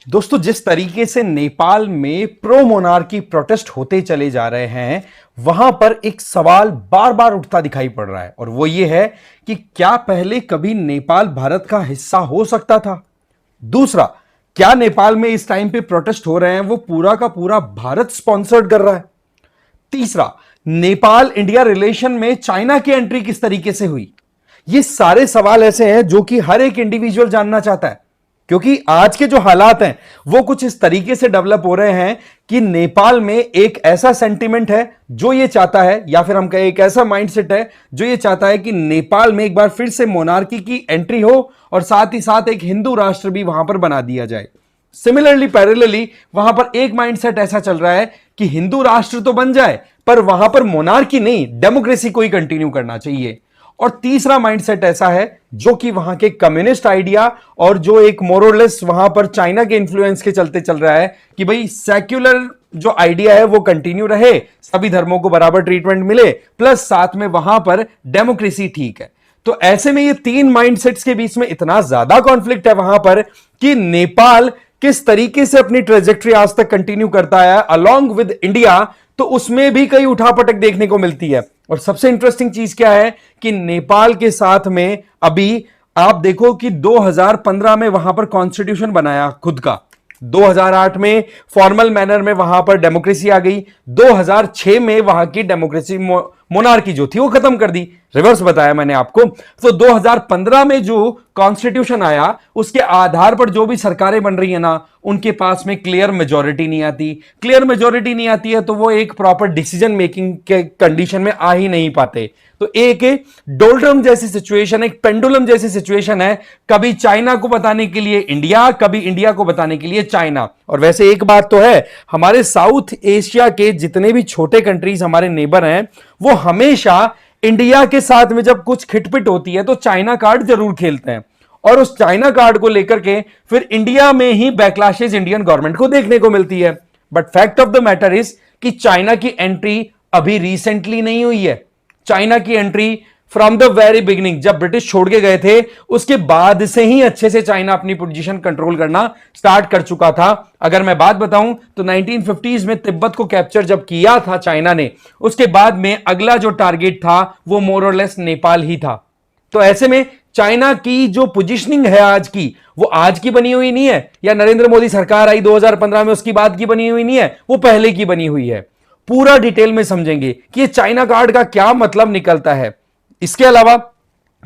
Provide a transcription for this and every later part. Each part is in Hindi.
दोस्तों, जिस तरीके से नेपाल में प्रो मोनार्की प्रोटेस्ट होते चले जा रहे हैं, वहां पर एक सवाल बार बार उठता दिखाई पड़ रहा है और वो ये है कि क्या पहले कभी नेपाल भारत का हिस्सा हो सकता था। दूसरा, क्या नेपाल में इस टाइम पे प्रोटेस्ट हो रहे हैं वो पूरा का पूरा भारत स्पॉन्सर्ड कर रहा है। तीसरा, नेपाल इंडिया रिलेशन में चाइना की एंट्री किस तरीके से हुई। ये सारे सवाल ऐसे हैं जो कि हर एक इंडिविजुअल जानना चाहता है, क्योंकि आज के जो हालात हैं वो कुछ इस तरीके से डेवलप हो रहे हैं कि नेपाल में एक ऐसा सेंटिमेंट है जो ये चाहता है, या फिर हम कहें एक ऐसा माइंडसेट है जो ये चाहता है कि नेपाल में एक बार फिर से मोनार्की की एंट्री हो और साथ ही साथ एक हिंदू राष्ट्र भी वहां पर बना दिया जाए। सिमिलरली पैरेलली वहां पर एक माइंडसेट ऐसा चल रहा है कि हिंदू राष्ट्र तो बन जाए पर वहां पर मोनार्की नहीं, डेमोक्रेसी को ही कंटिन्यू करना चाहिए। और तीसरा माइंडसेट ऐसा है जो कि वहां के कम्युनिस्ट आइडिया और जो एक मोरलेस वहां पर चाइना के इन्फ्लुएंस के चलते चल रहा है कि भाई सेक्युलर जो आइडिया है वो कंटिन्यू रहे, सभी धर्मों को बराबर ट्रीटमेंट मिले, प्लस साथ में वहां पर डेमोक्रेसी ठीक है। तो ऐसे में ये तीन माइंडसेट्स के बीच में इतना ज्यादा कॉन्फ्लिक्ट है वहां पर कि नेपाल किस तरीके से अपनी ट्रेजेक्ट्री आज तक कंटिन्यू करता है अलोंग विद इंडिया, तो उसमें भी कई उठापटक देखने को मिलती है। और सबसे इंटरेस्टिंग चीज क्या है कि नेपाल के साथ में अभी आप देखो कि 2015 में वहां पर कॉन्स्टिट्यूशन बनाया खुद का, 2008 में फॉर्मल मैनर में वहां पर डेमोक्रेसी आ गई, 2006 में वहां की डेमोक्रेसी मोनार्की जो थी वो खत्म कर दी, रिवर्स बताया मैंने आपको। तो 2015 में जो कॉन्स्टिट्यूशन आया उसके आधार पर जो भी सरकारें बन रही है ना, उनके पास में क्लियर मेजॉरिटी नहीं आती। क्लियर मेजॉरिटी नहीं आती है तो वो एक प्रॉपर डिसीजन मेकिंग के कंडीशन में आ ही नहीं पाते। तो एक डोल्ड्रम जैसी सिचुएशन, एक पेंडुलम जैसी सिचुएशन है, कभी चाइना को बताने के लिए इंडिया, कभी इंडिया को बताने के लिए चाइना। और वैसे एक बात तो है, हमारे साउथ एशिया के जितने भी छोटे कंट्रीज हमारे नेबर हैं वो हमेशा इंडिया के साथ में जब कुछ खिटपिट होती है तो चाइना कार्ड जरूर खेलते हैं, और उस चाइना कार्ड को लेकर के फिर इंडिया में ही बैकलैशेस इंडियन गवर्नमेंट को देखने को मिलती है। But fact of the matter is कि चाइना की एंट्री अभी रिसेंटली नहीं हुई है। चाइना की entry from the very beginning, जब ब्रिटिश छोड़ के गए थे उसके बाद से ही अच्छे से चाइना अपनी पोजीशन कंट्रोल करना स्टार्ट कर चुका था। अगर मैं बात बताऊं तो 1950s में तिब्बत को कैप्चर जब किया था चाइना ने, उसके बाद में अगला जो टारगेट था वो मोर और लेस नेपाल ही था। तो ऐसे में चाइना की जो पोजीशनिंग है आज की, वो आज की बनी हुई नहीं है, या नरेंद्र मोदी सरकार आई 2015 में उसकी बाद की बनी हुई नहीं है, वो पहले की बनी हुई है। पूरा डिटेल में समझेंगे कि ये चाइना कार्ड का क्या मतलब निकलता है, इसके अलावा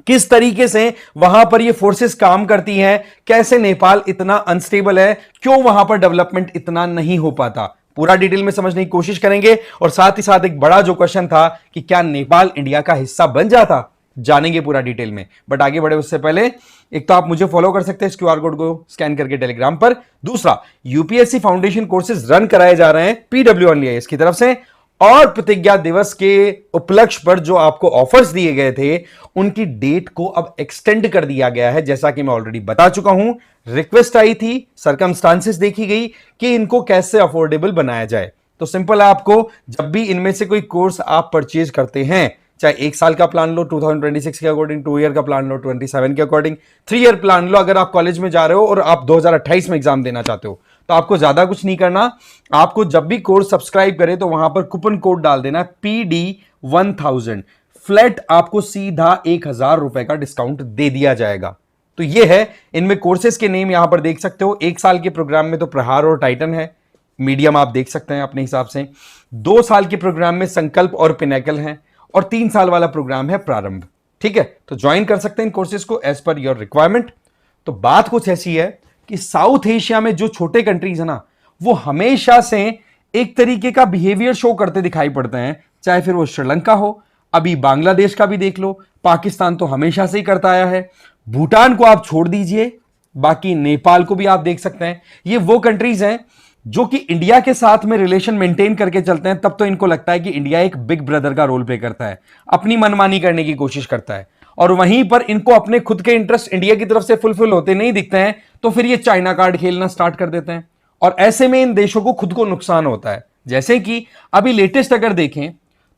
किस तरीके से वहां पर ये फोर्सेस काम करती हैं, कैसे नेपाल इतना अनस्टेबल है, क्यों वहां पर डेवलपमेंट इतना नहीं हो पाता, पूरा डिटेल में समझने की कोशिश करेंगे। और साथ ही साथ एक बड़ा जो क्वेश्चन था कि क्या नेपाल इंडिया का हिस्सा बन जाता, जानेंगे पूरा डिटेल में। बट आगे बढ़े उससे पहले एक तो आप मुझे फॉलो कर सकते हैं इस क्यूआर कोड को स्कैन करके टेलीग्राम पर। दूसरा, यूपीएससी फाउंडेशन कोर्सेज रन कराए जा रहे हैं PWNIS की तरफ से, और प्रतिज्ञा दिवस के उपलक्ष्य पर जो आपको ऑफर्स दिए गए थे उनकी डेट को अब एक्सटेंड कर दिया गया है। जैसा कि मैं ऑलरेडी बता चुका हूं, रिक्वेस्ट आई थी, सरकमस्टांसेस देखी गई कि इनको कैसे अफोर्डेबल बनाया जाए। तो सिंपल है, आपको जब भी इनमें से कोई कोर्स आप परचेज करते हैं, चाहे 1 साल का प्लान लो 2026 के अकॉर्डिंग, 2 ईयर का प्लान लो 27 के अकॉर्डिंग, 3 ईयर प्लान लो अगर आप कॉलेज में जा रहे हो और आप 2028 में एग्जाम देना चाहते हो, तो आपको ज्यादा कुछ नहीं करना। आपको जब भी कोर्स सब्सक्राइब करे तो वहां पर कूपन कोड डाल देना PD1000, फ्लैट आपको सीधा 1000 रुपए का डिस्काउंट दे दिया जाएगा। तो ये है, इनमें कोर्सेज के नेम यहां पर देख सकते हो। 1 साल के प्रोग्राम में तो प्रहार और टाइटन है, मीडियम आप देख सकते हैं अपने हिसाब से। 2 साल के प्रोग्राम में संकल्प और पिनेकल है, और 3 साल वाला प्रोग्राम है प्रारंभ। ठीक है, तो ज्वाइन कर सकते हैं इन कोर्सेज को एज पर योर रिक्वायरमेंट। तो बात कुछ ऐसी है कि साउथ एशिया में जो छोटे कंट्रीज है ना, वो हमेशा से एक तरीके का बिहेवियर शो करते दिखाई पड़ते हैं, चाहे फिर वो श्रीलंका हो, अभी बांग्लादेश का भी देख लो, पाकिस्तान तो हमेशा से ही करता आया है, भूटान को आप छोड़ दीजिए, बाकी नेपाल को भी आप देख सकते हैं। ये वो कंट्रीज हैं जो कि इंडिया के साथ में रिलेशन मेंटेन करके चलते हैं, तब तो इनको लगता है कि इंडिया एक बिग ब्रदर का रोल प्ले करता है, अपनी मनमानी करने की कोशिश करता है, और वहीं पर इनको अपने खुद के इंटरेस्ट इंडिया की तरफ से फुलफिल होते नहीं दिखते हैं, तो फिर ये चाइना कार्ड खेलना स्टार्ट कर देते हैं, और ऐसे में इन देशों को खुद को नुकसान होता है। जैसे कि अभी लेटेस्ट अगर देखें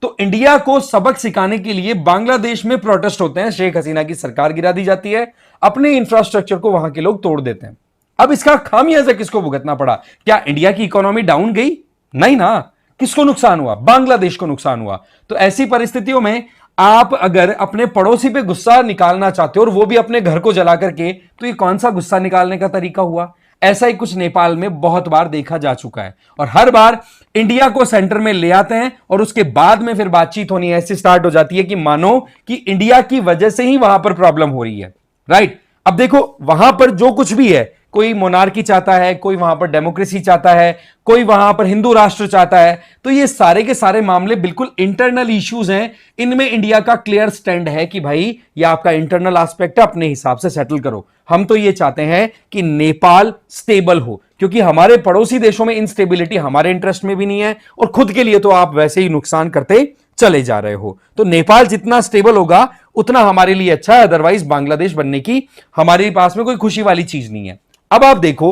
तो इंडिया को सबक सिखाने के लिए बांग्लादेश में प्रोटेस्ट होते हैं, शेख हसीना की सरकार गिरा दी जाती है, अपने इंफ्रास्ट्रक्चर को वहां के लोग तोड़ देते हैं। अब इसका खामियाजा किसको भुगतना पड़ा? क्या इंडिया की इकोनॉमी डाउन गई? नहीं ना। किसको नुकसान हुआ? बांग्लादेश को नुकसान हुआ। तो ऐसी परिस्थितियों में आप अगर अपने पड़ोसी पे गुस्सा निकालना चाहते हो और वो भी अपने घर को जला करके, तो ये कौन सा गुस्सा निकालने का तरीका हुआ? ऐसा ही कुछ नेपाल में बहुत बार देखा जा चुका है और हर बार इंडिया को सेंटर में ले आते हैं और उसके बाद में फिर बातचीत होनी ऐसी स्टार्ट हो जाती है कि मानो कि इंडिया की वजह से ही वहां पर प्रॉब्लम हो रही है। राइट। अब देखो वहां पर जो कुछ भी है, कोई मोनार्की चाहता है, कोई वहां पर डेमोक्रेसी चाहता है, कोई वहां पर हिंदू राष्ट्र चाहता है, तो ये सारे के सारे मामले बिल्कुल इंटरनल इश्यूज हैं। इनमें इंडिया का क्लियर स्टैंड है कि भाई ये आपका इंटरनल एस्पेक्ट है, अपने हिसाब से सेटल करो। हम तो ये चाहते हैं कि नेपाल स्टेबल हो, क्योंकि हमारे पड़ोसी देशों में इंस्टेबिलिटी हमारे इंटरेस्ट में भी नहीं है और खुद के लिए तो आप वैसे ही नुकसान करते चले जा रहे हो। तो नेपाल जितना स्टेबल होगा उतना हमारे लिए अच्छा है, अदरवाइज बांग्लादेश बनने की हमारे पास में कोई खुशी वाली चीज नहीं है। अब आप देखो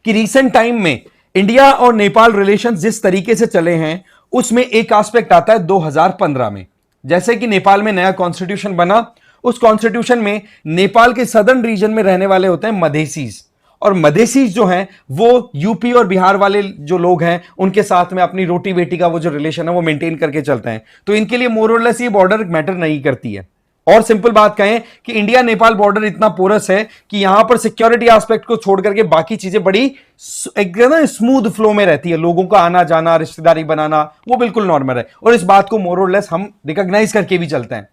कि रीसेंट टाइम में इंडिया और नेपाल रिलेशन जिस तरीके से चले हैं उसमें एक एस्पेक्ट आता है 2015 में, जैसे कि नेपाल में नया कॉन्स्टिट्यूशन बना। उस कॉन्स्टिट्यूशन में नेपाल के सदर्न रीजन में रहने वाले होते हैं मधेसीज, और मधेसीज जो हैं वो यूपी और बिहार वाले जो लोग हैं उनके साथ में अपनी रोटी बेटी का वो जो रिलेशन है वो मेंटेन करके चलते हैं। तो इनके लिए मोर और लेस ये बॉर्डर मैटर नहीं करती है। और सिंपल बात कहें कि इंडिया नेपाल बॉर्डर इतना पोरस है कि यहां पर सिक्योरिटी एस्पेक्ट को छोड़ करके बाकी चीजें बड़ी एकदम स्मूथ फ्लो में रहती है। लोगों का आना जाना, रिश्तेदारी बनाना वो बिल्कुल नॉर्मल है और इस बात को मोर और लेस हम रिकॉग्नाइज करके भी चलते हैं।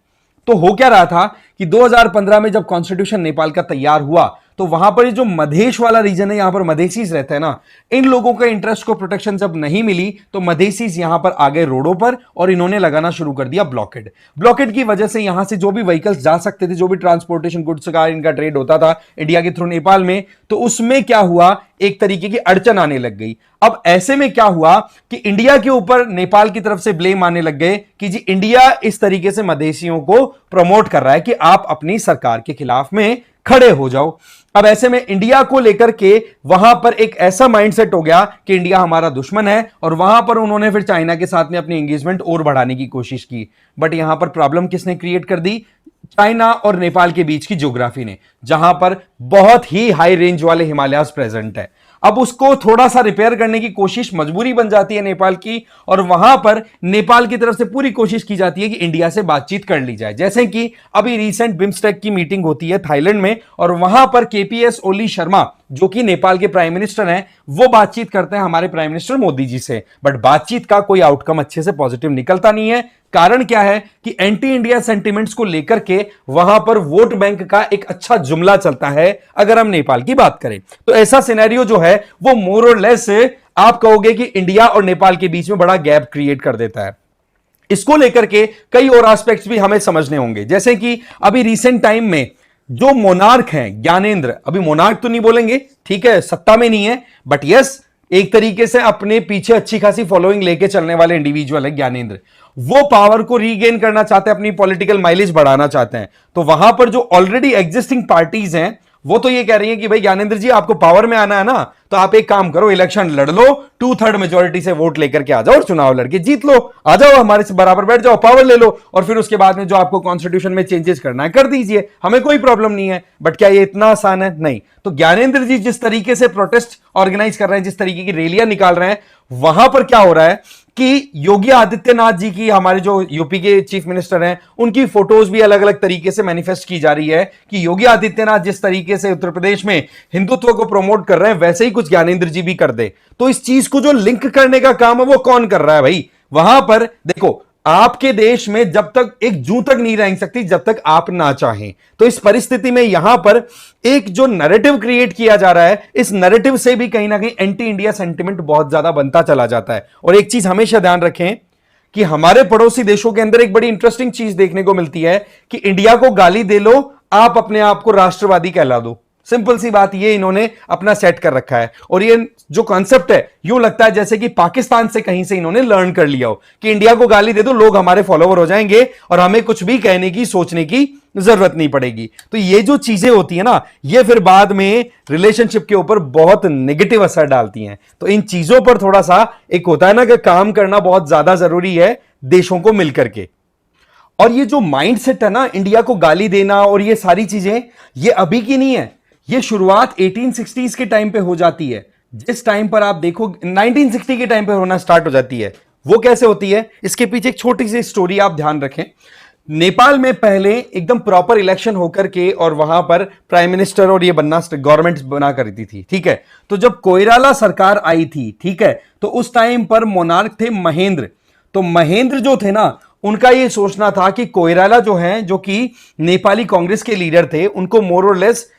तो हो क्या रहा था कि 2015 में जब कॉन्स्टिट्यूशन नेपाल का तैयार हुआ तो वहां पर जो मधेश वाला रीजन है, यहां पर मधेसीज रहते हैं ना, इन लोगों के इंटरेस्ट को प्रोटेक्शन जब नहीं मिली तो मधेसीज यहां पर आ गए रोडों पर और इन्होंने लगाना शुरू कर दिया ब्लॉकेड। ब्लॉकेड की वजह से यहां से जो भी व्हीकल्स जा सकते थे, जो भी ट्रांसपोर्टेशन गुड्स का इनका ट्रेड होता था इंडिया के थ्रू नेपाल में, तो उसमें क्या हुआ, एक तरीके की अड़चन आने लग गई। अब ऐसे में क्या हुआ कि इंडिया के ऊपर नेपाल की तरफ से ब्लेम आने लग गए कि जी इंडिया इस तरीके से मधेसियों को प्रमोट कर रहा है कि आप अपनी सरकार के खिलाफ में खड़े हो जाओ। अब ऐसे में इंडिया को लेकर के वहां पर एक ऐसा माइंडसेट हो गया कि इंडिया हमारा दुश्मन है और वहां पर उन्होंने फिर चाइना के साथ में अपनी एंगेजमेंट और बढ़ाने की कोशिश की। बट यहां पर प्रॉब्लम किसने क्रिएट कर दी? चाइना और नेपाल के बीच की ज्योग्राफी ने, जहां पर बहुत ही हाई रेंज वाले हिमालयाज प्रेजेंट है। अब उसको थोड़ा सा रिपेयर करने की कोशिश मजबूरी बन जाती है नेपाल की, और वहां पर नेपाल की तरफ से पूरी कोशिश की जाती है कि इंडिया से बातचीत कर ली जाए। जैसे कि अभी रिसेंट बिम्स्टेक की मीटिंग होती है थाईलैंड में और वहां पर केपीएस ओली शर्मा जो कि नेपाल के प्राइम मिनिस्टर हैं, वो बातचीत करते हैं हमारे प्राइम मिनिस्टर मोदी जी से, बट बातचीत का कोई आउटकम अच्छे से पॉजिटिव निकलता नहीं है। कारण क्या है कि एंटी इंडिया सेंटिमेंट्स को लेकर के वहां पर वोट बैंक का एक अच्छा जुमला चलता है अगर हम नेपाल की बात करें। तो ऐसा सिनेरियो जो है वो मोर और लेस आप कहोगे कि इंडिया और नेपाल के बीच में बड़ा गैप क्रिएट कर देता है। इसको लेकर के कई और एस्पेक्ट्स भी हमें समझने होंगे, जैसे कि अभी रिसेंट टाइम में जो मोनार्क हैं ज्ञानेंद्र, अभी मोनार्क तो नहीं बोलेंगे, ठीक है, सत्ता में नहीं है, बट यस एक तरीके से अपने पीछे अच्छी खासी फॉलोइंग लेके चलने वाले इंडिविजुअल है ज्ञानेंद्र। वो पावर को रीगेन करना चाहते हैं, अपनी पॉलिटिकल माइलेज बढ़ाना चाहते हैं। तो वहां पर जो ऑलरेडी एग्जिस्टिंग पार्टीज हैं वो तो ये कह रही है कि भाई ज्ञानेंद्र जी आपको पावर में आना है ना, तो आप एक काम करो, इलेक्शन लड़ लो, 2/3 मेजोरिटी से वोट लेकर के आ जाओ और चुनाव लड़के जीत लो, आ जाओ हमारे से बराबर बैठ जाओ, पावर ले लो, और फिर उसके बाद में जो आपको कॉन्स्टिट्यूशन में चेंजेस करना है कर दीजिए, हमें कोई प्रॉब्लम नहीं है। बट क्या ये इतना आसान है? नहीं। तो ज्ञानेंद्र जी जिस तरीके से प्रोटेस्ट ऑर्गेनाइज कर रहे हैं, जिस तरीके की रैलियां निकाल रहे हैं, वहां पर क्या हो रहा है कि योगी आदित्यनाथ जी की, हमारे जो यूपी के चीफ मिनिस्टर हैं, उनकी फोटोज भी अलग अलग तरीके से मैनिफेस्ट की जा रही है कि योगी आदित्यनाथ जिस तरीके से उत्तर प्रदेश में हिंदुत्व को प्रमोट कर रहे हैं वैसे ही कुछ ज्ञानेंद्र जी भी कर दे। तो इस चीज को जो लिंक करने का काम है वो कौन कर रहा है भाई? वहां पर देखो, आपके देश में जब तक एक जूं तक नहीं रह सकती जब तक आप ना चाहें। तो इस परिस्थिति में यहां पर एक जो नैरेटिव क्रिएट किया जा रहा है, इस नैरेटिव से भी कहीं ना कहीं एंटी इंडिया सेंटिमेंट बहुत ज्यादा बनता चला जाता है। और एक चीज हमेशा ध्यान रखें कि हमारे पड़ोसी देशों के अंदर एक बड़ी इंटरेस्टिंग चीज देखने को मिलती है कि इंडिया को गाली दे लो, आप अपने आप को राष्ट्रवादी कहला दो। सिंपल सी बात, ये इन्होंने अपना सेट कर रखा है। और ये जो कॉन्सेप्ट है यूं लगता है जैसे कि पाकिस्तान से कहीं से इन्होंने लर्न कर लिया हो कि इंडिया को गाली दे दो, लोग हमारे फॉलोवर हो जाएंगे और हमें कुछ भी कहने की, सोचने की जरूरत नहीं पड़ेगी। तो ये जो चीजें होती है ना, ये फिर बाद में रिलेशनशिप के ऊपर बहुत नेगेटिव असर डालती हैं। तो इन चीजों पर थोड़ा सा एक होता है ना कि काम करना बहुत ज्यादा जरूरी है देशों को मिलकर के। और ये जो माइंडसेट है ना, इंडिया को गाली देना और ये सारी चीजें, ये अभी की नहीं है, ये शुरुआत 1860s के टाइम पे हो जाती है। जिस टाइम पर आप देखो 1960 के टाइम पे होना स्टार्ट हो जाती है। वो कैसे होती है, इसके पीछे एक छोटी सी स्टोरी आप ध्यान रखें। नेपाल में पहले एकदम प्रॉपर इलेक्शन होकर के और वहां पर प्राइम मिनिस्टर और ये बनना गवर्नमेंट बना कर रही थी, ठीक है। तो जब कोइराला सरकार आई थी, ठीक है, तो उस टाइम पर मोनार्क थे महेंद्र। तो महेंद्र जो थे ना, उनका ये सोचना था कि कोइराला जो है, जो कि नेपाली कांग्रेस के लीडर थे, उनको मोर और लेस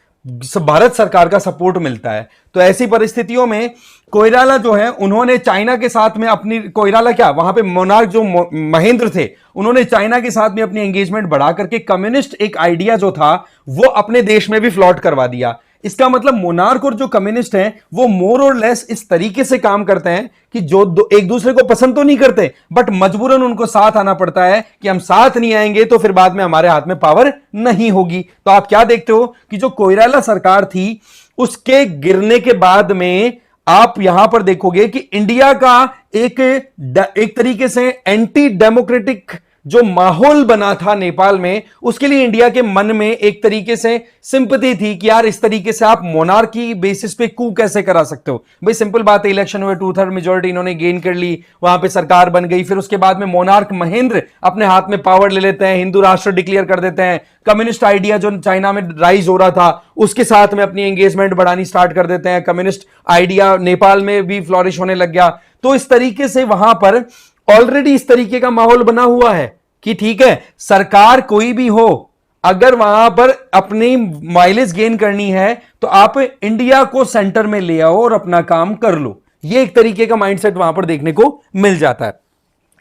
भारत सरकार का सपोर्ट मिलता है। तो ऐसी परिस्थितियों में कोइराला जो है, उन्होंने चाइना के साथ में अपनी, कोइराला क्या, वहां पे मोनार्क जो महेंद्र थे, उन्होंने चाइना के साथ में अपनी एंगेजमेंट बढ़ा करके कम्युनिस्ट एक आइडिया जो था वो अपने देश में भी फ्लॉट करवा दिया। इसका मतलब मोनार्क और जो कम्युनिस्ट हैं वो मोर और लेस इस तरीके से काम करते हैं कि जो एक दूसरे को पसंद तो नहीं करते, बट मजबूरन उनको साथ आना पड़ता है कि हम साथ नहीं आएंगे तो फिर बाद में हमारे हाथ में पावर नहीं होगी। तो आप क्या देखते हो कि जो कोइराला सरकार थी उसके गिरने के बाद में आप यहां पर देखोगे कि इंडिया का एक तरीके से एंटी डेमोक्रेटिक जो माहौल बना था नेपाल में, उसके लिए इंडिया के मन में एक तरीके से सिंपैथी थी कि यार इस तरीके से आप मोनार्की बेसिस पे कू कैसे करा सकते हो। भाई सिंपल बात है, इलेक्शन हुए, 2/3 मेजोरिटी इन्होंने गेन कर ली, वहां पे सरकार बन गई। फिर उसके बाद में मोनार्क महेंद्र अपने हाथ में पावर ले लेते हैं, हिंदू राष्ट्र डिक्लेयर कर देते हैं, कम्युनिस्ट आइडिया जो चाइना में राइज हो रहा था उसके साथ में अपनी एंगेजमेंट बढ़ानी स्टार्ट कर देते हैं, कम्युनिस्ट आइडिया नेपाल में भी फ्लॉरिश होने लग गया। तो इस तरीके से वहां पर ऑलरेडी इस तरीके का माहौल बना हुआ है कि ठीक है, सरकार कोई भी हो, अगर वहां पर अपनी माइलेज गेन करनी है तो आप इंडिया को सेंटर में ले आओ और अपना काम कर लो। ये एक तरीके का माइंडसेट वहां पर देखने को मिल जाता है।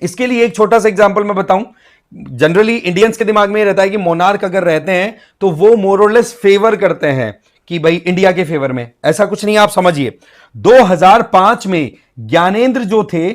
इसके लिए एक छोटा सा एग्जांपल मैं बताऊं। जनरली इंडियंस के दिमाग में रहता है कि मोनार्क अगर रहते हैं तो वो मोर और लेस फेवर करते हैं कि भाई इंडिया के फेवर में। ऐसा कुछ नहीं, आप समझिए। 2005 में ज्ञानेंद्र जो थे,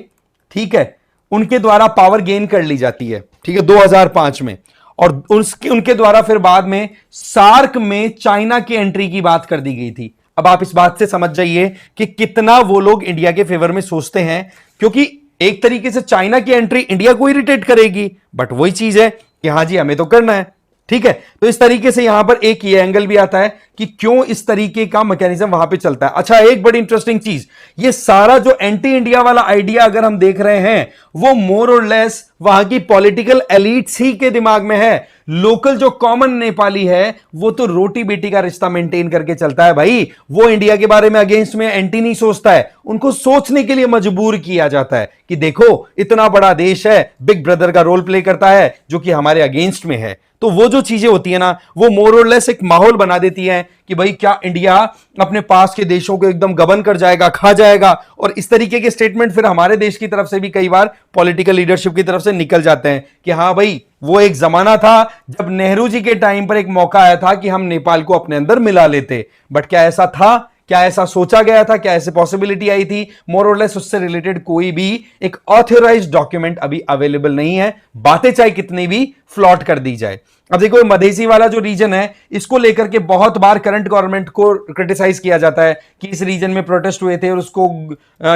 ठीक है, उनके द्वारा पावर गेन कर ली जाती है, ठीक है, 2005 में। और उनके द्वारा फिर बाद में सार्क में चाइना की एंट्री की बात कर दी गई थी। अब आप इस बात से समझ जाइए कि कितना वो लोग इंडिया के फेवर में सोचते हैं, क्योंकि एक तरीके से चाइना की एंट्री इंडिया को इरिटेट करेगी, बट वही चीज है कि हां जी हमें तो करना है, ठीक है। तो इस तरीके से यहां पर एक ये एंगल भी आता है कि क्यों इस तरीके का मैकेनिज्म वहां पे चलता है। अच्छा, एक बड़ी इंटरेस्टिंग चीज, ये सारा जो एंटी इंडिया वाला आइडिया अगर हम देख रहे हैं वो मोर और लेस वहां की पॉलिटिकल एलिट्स ही के दिमाग में है। लोकल जो कॉमन नेपाली है वो तो रोटी बेटी का रिश्ता मेंटेन करके चलता है भाई। वो इंडिया के बारे में अगेंस्ट में एंटी नहीं सोचता है, उनको सोचने के लिए मजबूर किया जाता है कि देखो इतना बड़ा देश है, बिग ब्रदर का रोल प्ले करता है जो कि हमारे अगेंस्ट में है। तो वो जो चीजें होती है ना, वो मोर और लेस एक माहौल बना देती हैं कि भाई क्या इंडिया अपने पास के देशों को एकदम गबन कर जाएगा, खा जाएगा। और इस तरीके के स्टेटमेंट फिर हमारे देश की तरफ से भी कई बार पॉलिटिकल लीडरशिप की तरफ से निकल जाते हैं कि हाँ भाई, वो एक जमाना था जब नेहरू जी के टाइम पर एक मौका आया था कि हम नेपाल को अपने अंदर मिला लेते, बट क्या ऐसा था? क्या ऐसा सोचा गया था? क्या ऐसे पॉसिबिलिटी आई थी? मोर और लेस उससे रिलेटेड कोई भी एक ऑथराइज्ड डॉक्यूमेंट अभी अवेलेबल नहीं है, बातें चाहे कितनी भी फ्लॉट कर दी जाए। अब देखो, मधेसी वाला जो रीजन है, इसको लेकर के बहुत बार करंट गवर्नमेंट को क्रिटिसाइज किया जाता है कि इस रीजन में प्रोटेस्ट हुए थे और उसको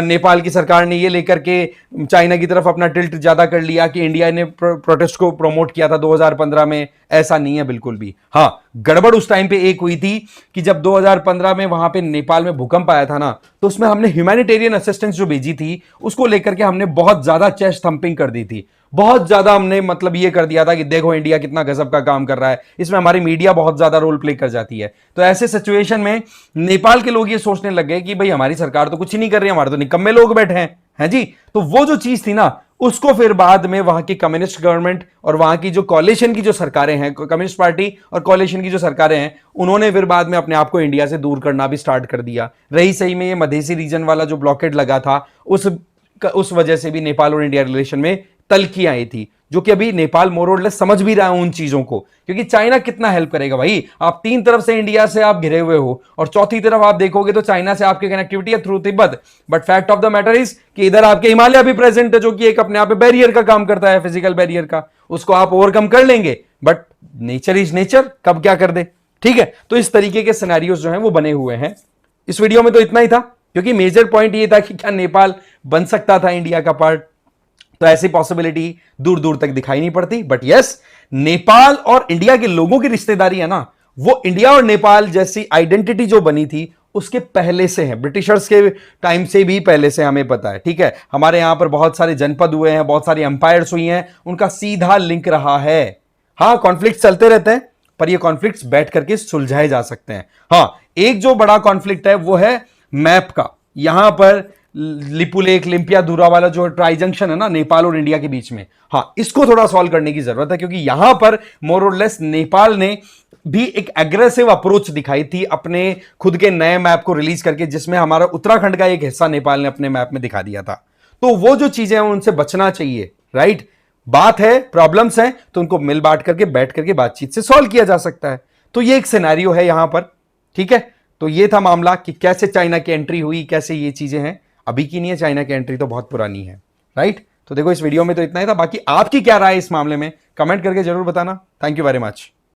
नेपाल की सरकार ने ये लेकर के चाइना की तरफ अपना टिल्ट ज्यादा कर लिया कि इंडिया ने प्रोटेस्ट को प्रमोट किया था 2015 में। ऐसा नहीं है बिल्कुल भी। हाँ, गड़बड़ उस टाइम पे एक हुई थी कि जब 2015 में वहां पे नेपाल में भूकंप आया था ना, तो उसमें हमने ह्यूमैनिटेरियन असिस्टेंस जो भेजी थी उसको लेकर के हमने बहुत ज्यादा चेस्ट थंपिंग कर दी थी। बहुत ज्यादा हमने मतलब ये कर दिया था कि देखो इंडिया कितना गजब का काम कर रहा है। इसमें हमारी मीडिया बहुत ज्यादा रोल प्ले कर जाती है। तो ऐसे सिचुएशन में नेपाल के लोग ये सोचने लग गए कि भाई हमारी सरकार तो कुछ ही नहीं कर रही, हमारे तो निकम्मे लोग बैठे हैं जी। तो वो जो चीज थी ना, उसको फिर बाद में वहां की कम्युनिस्ट गवर्नमेंट और वहां की जो कॉलिशन की जो सरकारें हैं, कम्युनिस्ट पार्टी और कॉलिशन की जो सरकारें हैं, उन्होंने फिर बाद में अपने आप को इंडिया से दूर करना भी स्टार्ट कर दिया। रही सही में ये मधेसी रीजन वाला जो ब्लॉकेड लगा था, उस वजह से भी नेपाल और इंडिया रिलेशन में तलखी आई थी, जो कि अभी नेपाल मोर और लेस समझ भी रहा है उन चीजों को, क्योंकि चाइना कितना हेल्प करेगा भाई। आप तीन तरफ से इंडिया से आप घिरे हुए हो और चौथी तरफ आप देखोगे तो चाइना से आपकी कनेक्टिविटी है through Tibet, but fact of the matter is कि इधर आपके हिमालय भी प्रेजेंट है, जो कि एक अपने आप में बैरियर का काम करता है, फिजिकल बैरियर का। उसको आप ओवरकम कर लेंगे, बट नेचर इज नेचर, कब क्या कर दे, ठीक है। तो इस तरीके के सिनेरियोज जो हैं वो बने हुए हैं। इस वीडियो में तो इतना ही था, क्योंकि मेजर पॉइंट ये था कि क्या नेपाल बन सकता था इंडिया का पार्ट। तो ऐसी पॉसिबिलिटी दूर दूर तक दिखाई नहीं पड़ती, बट यस, नेपाल और इंडिया के लोगों की रिश्तेदारी है ना, वो इंडिया और नेपाल जैसी आइडेंटिटी जो बनी थी उसके पहले से है, ब्रिटिशर्स के टाइम से भी पहले से हमें पता है। ठीक है, हमारे यहां पर बहुत सारे जनपद हुए हैं, बहुत सारी एम्पायर्स हुई हैं, उनका सीधा लिंक रहा है। हाँ, कॉन्फ्लिक्ट चलते रहते हैं, पर ये कॉन्फ्लिक्ट्स बैठ करके सुलझाए जा सकते हैं। हाँ, एक जो बड़ा कॉन्फ्लिक्ट है वो है मैप का। यहां पर लिपुलेख लिम्पिया दूरा वाला जो ट्राई जंक्शन है ना नेपाल और इंडिया के बीच में, हाँ, इसको थोड़ा सॉल्व करने की जरूरत है, क्योंकि यहां पर मोर और लेस नेपाल ने भी एक एग्रेसिव अप्रोच दिखाई थी अपने खुद के नए मैप को रिलीज करके, जिसमें हमारा उत्तराखंड का एक हिस्सा नेपाल ने अपने मैप में दिखा दिया था। तो वो जो चीजें हैं उनसे बचना चाहिए, राइट। बात है, प्रॉब्लम्स हैं, तो उनको मिल बांट करके बैठ करके बातचीत से सॉल्व किया जा सकता है। तो ये एक सिनेरियो है यहां पर। ठीक है, तो ये था मामला कि कैसे चाइना की एंट्री हुई, कैसे ये चीजें हैं। अभी की नहीं है, चाइना की एंट्री तो बहुत पुरानी है, राइट। तो देखो, इस वीडियो में तो इतना ही था। बाकी आपकी क्या राय है इस मामले में, कमेंट करके जरूर बताना। Thank you very much.